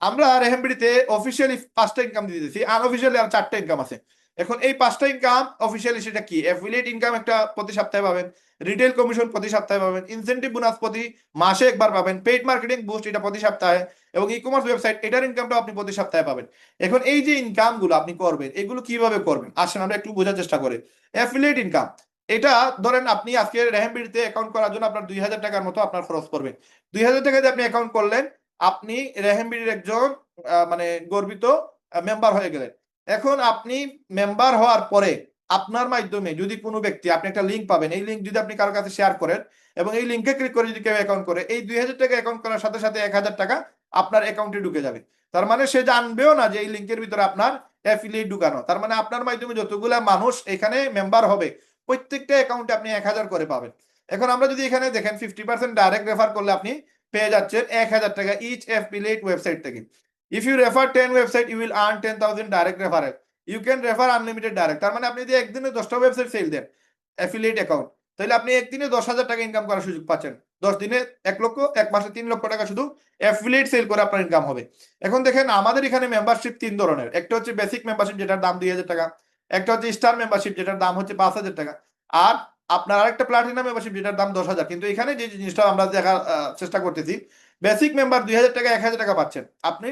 আমরা রেহেমবিডিতে অফিসিয়ালি 5টা ইনকাম দিতেছি, আনঅফিসিয়ালি আর 4টা ইনকাম আছে। এখন এই 5টা ইনকাম অফিসিয়ালি সেটা কি? অ্যাফিলিয়েট ইনকাম একটা প্রতি সপ্তাহে পাবেন, রিটেল কমিশন প্রতি সপ্তাহে পাবেন, ইনসেনটিভ বোনাস প্রতি মাসে একবার পাবেন, পেইড মার্কেটিং বুস্ট এটা প্রতি সপ্তাহে, এবং ই কমার্স ওয়েবসাইট এটার ইনকামটা আপনি প্রতি সপ্তাহে পাবেন। এখন এই যে ইনকামগুলো আপনি করবেন, এগুলো কিভাবে করবেন আসেন আমরা একটু বোঝার চেষ্টা করি। অ্যাফিলিয়েট ইনকাম, এটা ধরেন আপনি আজকে রেহেমবিডিতে অ্যাকাউন্ট করার জন্য আপনার 2,000 টাকার মতো আপনার খরচ পড়বে। 2,000 টাকা দিয়ে আপনি অ্যাকাউন্ট করলেন, আপনি রেহেমবিডির একজন মানে গর্বিত মেম্বার হয়ে গেলেন। এখন আপনি মেম্বার হওয়ার পরে আপনার মাধ্যমে যদি কোনো ব্যক্তি, আপনি একটা লিঙ্ক পাবেন, এই লিঙ্ক যদি আপনি কারোর কাছে শেয়ার করেন এবং এই লিঙ্কে ক্লিক করে যদি কেউ অ্যাকাউন্ট করে, এই 2,000 টাকা অ্যাকাউন্ট করার সাথে সাথে 1,000 টাকা আপনার অ্যাকাউন্টে ঢুকে যাবে। তার মানে সে জানবেও না যে এই লিঙ্কের ভিতরে আপনার অ্যাফিলিয়েট ঢুকানো। তার মানে আপনার মাধ্যমে যতগুলা মানুষ এখানে মেম্বার হবে প্রত্যেকটা অ্যাকাউন্টে আপনি 1,000 করে পাবেন। এখন আমরা যদি এখানে দেখেন 50% ডাইরেক্ট রেফার করলে আপনি পেয়ে যাচ্ছেন 1,000 টাকা ইচ অ্যাফিলিয়েট ওয়েবসাইট থেকে। If you refer 10 website you will earn 10,000 direct referral. You can refer unlimited direct. তার মানে আপনি যদি একদিনে 10টা ওয়েবসাইট সেল দেন অ্যাফিলিয়েট অ্যাকাউন্ট, তাহলে আপনি একদিনে 10,000 টাকা ইনকাম করার সুযোগ পাচ্ছেন। 10 দিনে 1 লক্ষ, এক মাসে 3 লক্ষ টাকা শুধু অ্যাফিলিয়েট সেল করে আপনার ইনকাম হবে। এখন দেখেন আমাদের এখানে মেম্বারশিপ 3 ধরনের। একটা হচ্ছে বেসিক মেম্বারশিপ যেটার দাম 2,000 টাকা, একটা হচ্ছে স্টার মেম্বারশিপ যেটার দাম হচ্ছে 5,000 টাকা, আর আপনার আরেকটা প্লাটিনাম মেম্বারশিপ যেটার দাম 10,000। কিন্তু এখানে যে জিনিসটা আমরা দেখার চেষ্টা করতেছি, বেসিক মেম্বার 2,000 টাকা 1,000 টাকা পাচ্ছেন আপনি।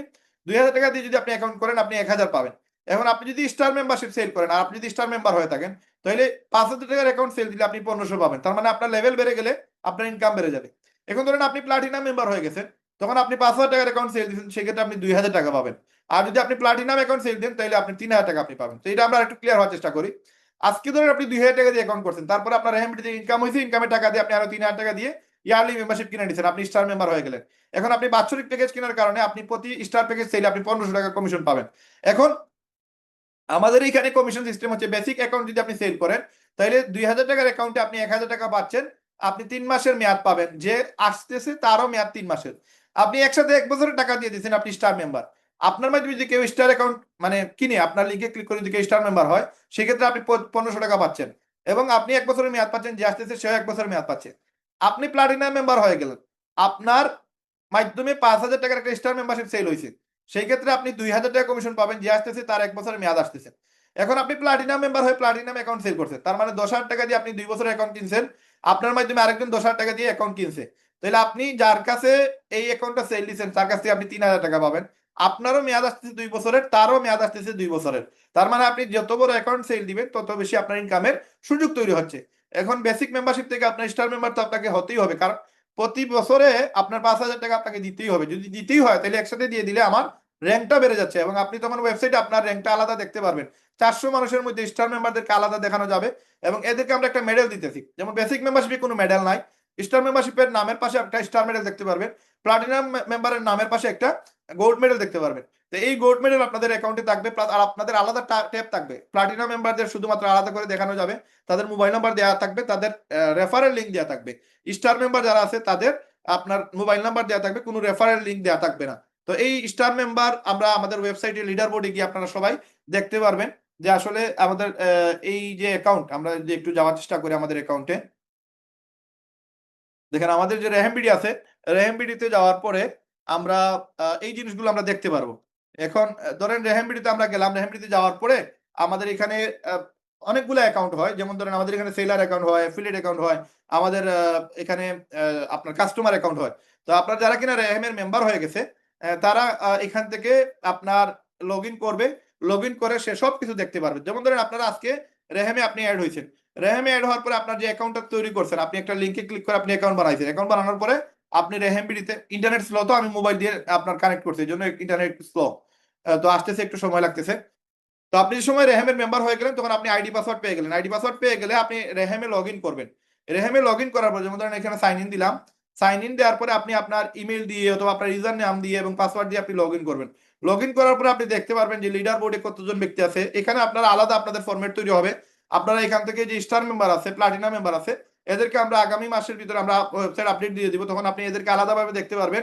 2,000 টাকা দিয়ে যদি আপনি অ্যাকাউন্ট করেন আপনি 1,000 পাবেন। এখন আপনি যদি স্টার মেম্বারশিপ সেল করেন আর আপনি যদি স্টার মেম্বার হয়ে থাকেন, তাহলে 5,000 টাকার অ্যাকাউন্ট সেল দিলে আপনি 1,500 পাবেন। তার মানে আপনার লেভেল বেড়ে গেলে আপনার ইনকাম বেড়ে যাবে। এখন ধরেন আপনি প্লাটিনাম মেম্বার হয়ে গেছেন, তখন আপনি 5,000 টাকার অ্যাকাউন্ট সেল দিচ্ছেন, সেক্ষেত্রে আপনি 2,000 টাকা পাবেন। আর যদি আপনি প্লাটিনাম অ্যাকাউন্ট সেল দেন তাহলে আপনি 3,000 টাকা আপনি পাবেন। তো এটা আমরা একটু ক্লিয়ার হওয়ার চেষ্টা করি। আজকে ধরেন আপনি 2,000 টাকা দিয়ে অ্যাকাউন্ট করছেন, তারপর আপনার রেহেমবিটি যে ইনকাম হয়েছে, ইনকামের টাকা দিয়ে আপনি আরো 3,000 টাকা দিয়ে ইয়ারলি মেম্বারশিপ কিনে নিচ্ছেন, আপনি স্টার মেম্বার হয়ে গেলেন। এখন আপনি বাৎসরিক প্যাকেজ কেনার কারণে আপনি প্রতি স্টার প্যাকেজ সেলে আপনি 1,500 টাকা কমিশন পাবেন। এখন আমাদের এখানে কমিশন সিস্টেম হচ্ছে বেসিক অ্যাকাউন্ট যদি আপনি সেল করেন তাহলে 2,000 টাকার অ্যাকাউন্টে আপনি 1,000 টাকা পাচ্ছেন। আপনি 3 মাসের মেয়াদ পাবেন, যে আসতেছে তারও মেয়াদ 3 মাসের। আপনি একসাথে 1 বছরের টাকা দিয়ে দিচ্ছেন, আপনি স্টার মেম্বার। আপনার মাধ্যমে যদি কেউ স্টার অ্যাকাউন্ট মানে কিনে আপনার লিঙ্কে ক্লিক করে যদি কেউ স্টার মেম্বার হয়, সেক্ষেত্রে আপনি 1,500 টাকা পাচ্ছেন এবং আপনি 1 বছরের মেয়াদ পাচ্ছেন, যে আসতেছে সেও 1 বছরের মেয়াদ পাচ্ছে। আপনি প্লাটিনাম মেম্বার হয়ে গেলেন, আপনার মাধ্যমে 5,000 টাকার একটা স্টার মেম্বারশিপ সেল হয়েছে, সেই ক্ষেত্রে আপনি 2,000 টাকা কমিশন পাবেন, যে আসতেছে তার 1 বছরের মেয়াদ আসতেছে। এখন আপনি প্লাটিনাম মেম্বার হয়ে প্লাটিনাম অ্যাকাউন্ট সেল করছেন, তার মানে 10,000 টাকা দিয়ে আপনি 2 বছরের অ্যাকাউন্ট কিনছেন, আপনার মাধ্যমে আরেকজন 10,000 টাকা দিয়ে অ্যাকাউন্ট কিনছে, তাহলে আপনি যার কাছে এই অ্যাকাউন্টটা সেল দিচ্ছেন তার কাছ থেকে আপনি 3,000 টাকা পাবেন। আপনারও মেয়াদ আসতেছে 2 বছরের, তারও মেয়াদ আসতেছে 2 বছরের। তার মানে আপনি যত বড় অ্যাকাউন্ট সেল দিবেন তত বেশি আপনার ইনকামের সুযোগ তৈরি হচ্ছে। এখন বেসিক মেম্বারশিপ থেকে আপনার স্টার মেম্বার তো আপনাকে হতেই হবে, কারণ প্রতি বছরে আপনার 5,000 টাকা আপনাকে দিতেই হবে। যদি দিতেই হয় তাহলে একসাথে দিয়ে দিলে আমার র্যাঙ্কটা বেড়ে যাচ্ছে এবং আপনি তখন ওয়েবসাইটে আপনার র্যাঙ্কটা আলাদা দেখতে পারবেন। 400 মানুষের মধ্যে স্টার মেম্বারদেরকে আলাদা দেখানো যাবে এবং এদেরকে আমরা একটা মেডেল দিতেছি। যেমন বেসিক মেম্বারশিপে কোনো মেডেল নাই, স্টার মেম্বারশিপের নামের পাশে একটা স্টার মেডেল দেখতে পারবেন, প্লাটিনাম মেম্বারের নামের পাশে একটা গোল্ড মেডেল দেখতে পারবেন। তো এই গোল্ড মেডেল আপনাদের অ্যাকাউন্টে থাকবে, প্লাস আর আপনাদের আলাদা ট্যাব থাকবে। প্লাটিনাম মেম্বারদের শুধুমাত্র আলাদা করে দেখানো যাবে, তাদের মোবাইল নাম্বার দেওয়া থাকবে, তাদের রেফারেল লিঙ্ক দেওয়া থাকবে। স্টার মেম্বার যারা আছে তাদের আপনার মোবাইল নাম্বার দেওয়া থাকবে, কোনো রেফারেল লিঙ্ক দেওয়া থাকবে না। তো এই স্টার মেম্বার আমরা আমাদের ওয়েবসাইটে লিডার বোর্ডে গিয়ে আপনারা সবাই দেখতে পারবেন যে আসলে আমাদের এই যে অ্যাকাউন্ট, আমরা যে একটু যাওয়ার চেষ্টা করি আমাদের অ্যাকাউন্টে, দেখেন আমাদের যে রেহেমবিডি আছে, রেহেমবিডিতে যাওয়ার পরে আমরা এই জিনিসগুলো আমরা দেখতে পারবো। এখন ধরেন রেহেমবিডিতে আমরা গেলাম, রেহেমবিডিতে যাওয়ার পরে আমাদের এখানে অনেকগুলো অ্যাকাউন্ট হয়। যেমন ধরেন আমাদের এখানে সেলার অ্যাকাউন্ট হয়, অ্যাফিলিয়েট অ্যাকাউন্ট হয়, আমাদের এখানে আপনার কাস্টমার অ্যাকাউন্ট হয়। তো আপনার যারা কিনা রেহেমের মেম্বার হয়ে গেছে তারা এখান থেকে আপনার লগ ইন করবে, লগ ইন করে সে সব কিছু দেখতে পারবে। যেমন ধরেন আপনারা আজকে রেহেমে আপনি অ্যাড হয়েছেন, রেহেমে অ্যাড হওয়ার পরে আপনার যে অ্যাকাউন্টটা তৈরি করছেন, আপনি একটা লিঙ্কে ক্লিক করে আপনি অ্যাকাউন্ট বানাইছেন, অ্যাকাউন্ট বানানোর পরে আপনি রেহেমবিডিতে ইন্টারনেট স্লো, তো আমি মোবাইল দিয়ে আপনার কানেক্ট করছি এই জন্য ইন্টারনেট স্লো, তো আসতেছে একটু সময় লাগতেছে। তো আপনি যে সময় রেহেমের মেম্বার হয়ে গেলেন তখন আপনি আইডি পাসওয়ার্ড পেয়ে গেলেন। আইডি পাসওয়ার্ড পেয়ে গেলে আপনি রেহেমে লগ ইন করবেন। রেহেমে লগ ইন করার পর যেমন ধরেন এখানে সাইন ইন দিলাম, সাইন ইন দেওয়ার পরে আপনি আপনার ইমেল দিয়ে অথবা আপনার ইউজার নাম দিয়ে এবং পাসওয়ার্ড দিয়ে আপনি লগ ইন করবেন। লগ ইন করার পরে আপনি দেখতে পারবেন যে লিডার বোর্ডে কতজন ব্যক্তি আছে। এখানে আপনারা আলাদা আপনাদের ফরম্যাট তৈরি হবে। আপনারা এখান থেকে যে স্টার মেম্বার আছে, প্লাটিনাম মেম্বার আছে, এদেরকে আমরা আগামী মাসের ভিতরে আমরা ওয়েবসাইট আপডেট দিয়ে দিব, তখন আপনি এদেরকে আলাদাভাবে দেখতে পারবেন।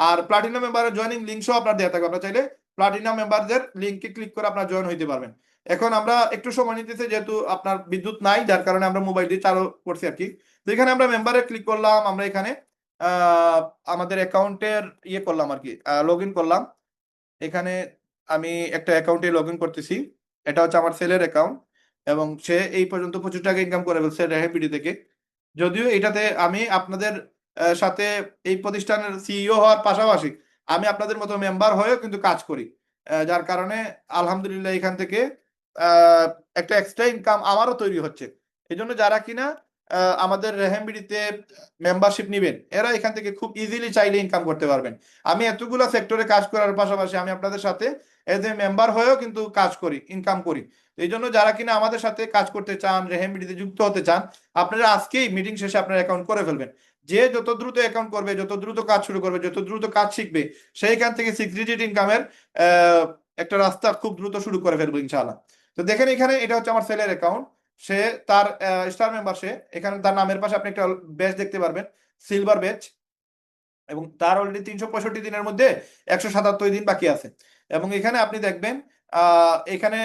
আর প্লাটিনাম মেম্বারের জয়েনিং লিঙ্ক সহ আপনার দেওয়া থাকবে, আপনার চাইলে প্লাটিনাম মেম্বারদের লিঙ্কে ক্লিক করে আপনার জয়েন হইতে পারবেন। এখন আমরা একটু সময় নিতেছি যেহেতু আপনার বিদ্যুৎ নাই, যার কারণে আমরা মোবাইল দিয়ে চালু করছি আর কি। তো এখানে আমরা মেম্বারে ক্লিক করলাম, আমরা এখানে আমাদের অ্যাকাউন্টের ইয়ে করলাম আর কি, লগ ইন করলাম। এখানে আমি একটা অ্যাকাউন্টে লগ ইন করতেছি। এটা হচ্ছে আমার সেলের অ্যাকাউন্ট এবং সে এই পর্যন্ত 25 টাকা ইনকাম করে ফেলছে রেহাবিডি থেকে। যদিও এটাতে আমি আপনাদের সাথে এই প্রতিষ্ঠানের সিইও হওয়ার পাশাপাশি আমি আপনাদের মতো মেম্বার হয়েও কিন্তু কাজ করি, যার কারণে আলহামদুলিল্লাহ এখান থেকে আহ, একটা এক্সট্রা ইনকাম আমারও তৈরি হচ্ছে। এই জন্য যারা কিনা আমাদের রেহেমবিডিতে মেম্বারশিপ নিবেন এরা এখান থেকে খুব ইজিলি চাইলে ইনকাম করতে পারবেন। আমি এতগুলা সেক্টরে কাজ করার পাশাপাশি আমি আপনাদের সাথে এজ এ মেম্বার হয়েও কিন্তু কাজ করি, ইনকাম করি। এই জন্য যারা কিনা আমাদের সাথে কাজ করতে চান, রেহেমবিডিতে যুক্ত হতে চান, আপনারা আজকেই মিটিং শেষে আপনার অ্যাকাউন্ট করে ফেলবেন। যে যত দ্রুত অ্যাকাউন্ট করবে, যত দ্রুত কাজ শুরু করবে, যত দ্রুত কাজ শিখবে, সেইখান থেকে 6 ডিজিট ইনকামের একটা রাস্তা খুব দ্রুত শুরু করে ফেলবো ইনশাআল্লাহ। তো দেখেন এখানে এটা হচ্ছে আমার সেলের অ্যাকাউন্ট। সে তার স্টার মেম্বার, সে এখানে তার নামের পাশে আপনি একটা ব্যাচ দেখতে পারবেন, সিলভার ব্যাচ, এবং তার অলরেডি 365 দিনের মধ্যে 177 দিন বাকি আছে। এবং এখানে আপনি দেখবেন এখানে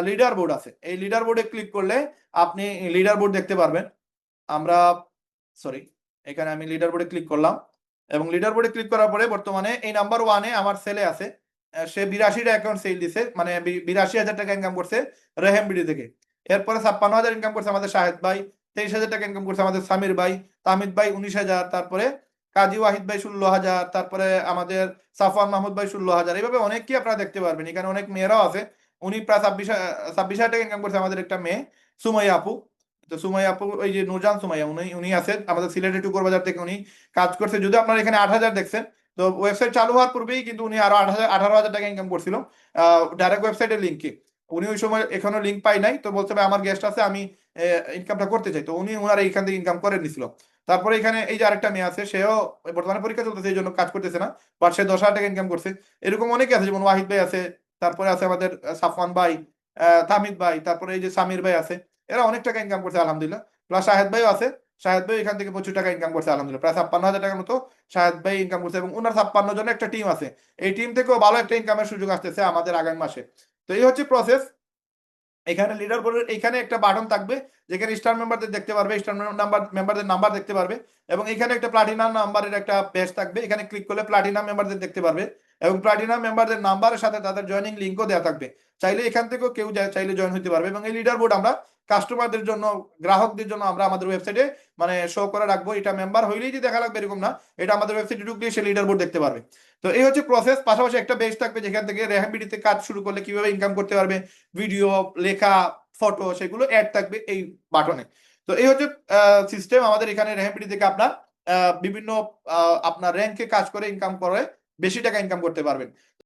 লিডার বোর্ড আছে। এই লিডার বোর্ডে ক্লিক করলে আপনি লিডার বোর্ড দেখতে পারবেন। আমরা সরি, এখানে আমি লিডার বোর্ডে ক্লিক করলাম এবং লিডার বোর্ডে ক্লিক করার পরে বর্তমানে এই নাম্বার ওয়ানে আমার ছেলে আছে। সে 82টা অ্যাকাউন্ট সেল দিছে, মানে 82,000 টাকা ইনকাম করছে রেহেমবিডি থেকে। এরপরে 56,000 ইনকাম করছে আমাদের শাহেদ ভাই, 23,000 টাকা ইনকাম করছে আমাদের সামির ভাই, তামিদ ভাই 19,000, তারপরে কাজী ওয়াহিদ ভাই 16,000, তারপরে আমাদের সাফওয়ান মাহমুদ ভাই 16,000। এইভাবে অনেকই আপনারা দেখতে পারবেন। এখানে অনেক মেয়েরাও আছে। উনি প্রায় 26,000 টাকা ইনকাম করছে আমাদের একটা মেয়ে সুমাইয়া আপু। তো সুমাইয়া আপু, ওই যে নূরজান সুমাইয়া, উনি উনি আছেন আমাদের সিলেটের টুকুর বাজার থেকে। উনি কাজ করছে, যদি আপনারা এখানে 8,000 দেখছেন, তো ওয়েবসাইট চালু হওয়ার পূর্বেই কিন্তু উনি আরো 18,000 টাকা ইনকাম করছিল ডাইরেক্ট ওয়েবসাইটের লিঙ্কে। উনি ওই সময় এখনো লিঙ্ক পাই নাই, তো বলছে ভাই আমার গেস্ট আছে, আমি ইনকামটা করতে চাই। তো উনি ওনারা এখান থেকে ইনকাম করে নিছিল। তারপরে এখানে এই যে আরেকটা মেয়ে আছে, সেও বর্তমানে পরীক্ষা চলতেছে, এই জন্য কাজ করতেছে না, বাট সে 10,000 টাকা ইনকাম করছে। এরকম অনেকে আছে, যেমন ওয়াহিদ ভাই আছে, তারপরে আছে আমাদের সাফওয়ান ভাই, তামিদ ভাই, তারপরে এই যে সামির ভাই আছে। এরা অনেক টাকা ইনকাম করছে আলহামদুলিল্লাহ। প্লাস শাহেদ ভাইও আছে। শাহেদ ভাই এখান থেকে 25 টাকা ইনকাম করছে আলহামদুলিল্লাহ, প্রায় 56,000 টাকার মতো শাহেদ ভাই ইনকাম করছে। এবং ওনার 56 জনের একটা টিম আছে। এই টিম থেকেও ভালো একটা ইনকামের সুযোগ আসতেছে আমাদের আগামী মাসে। তো এই হচ্ছে প্রসেস। এখানে লিডার বোর্ডের এখানে একটা বাটন থাকবে, যেখানে স্টার মেম্বারদের দেখতে পারবে, স্টার মেম্বারদের নাম্বার দেখতে পারবে। এবং এখানে একটা প্লাটিনাম নাম্বারের একটা পেজ থাকবে, এখানে ক্লিক করলে প্লাটিনাম মেম্বারদের দেখতে পারবে। এবং প্লাটিনাম মেম্বারদের নাম্বারের সাথে তাদের জয়েনিং লিঙ্কও দেওয়া থাকবে। চাইলে এখান থেকেও কেউ চাইলে জয়েন হতে পারবে। এবং এই লিডার বোর্ড আমরা কাস্টমারদের জন্য, গ্রাহকদের জন্য আমরা আমাদের ওয়েবসাইটে মানে শো করে রাখবো। এটা মেম্বার হইলেই যে দেখা লাগবে এরকম না, এটা আমাদের ওয়েবসাইটে ঢুকলে সে লিডার বোর্ড দেখতে পারবে। তো এই হচ্ছে প্রসেস। পাশাপাশি একটা পেজ থাকবে যেখান থেকে রেহাবিডিতে কাজ শুরু করলে কিভাবে ইনকাম করতে পারবে, ভিডিও, লেখা, ফটো, সেগুলো অ্যাড থাকবে এই বাটনে। তো এই হচ্ছে সিস্টেম আমাদের এখানে রেহামপিডি থেকে আপনার বিভিন্ন আপনার র্যাঙ্কে কাজ করে ইনকাম করে বেশি টাকা ইনকাম করতে পারবেন।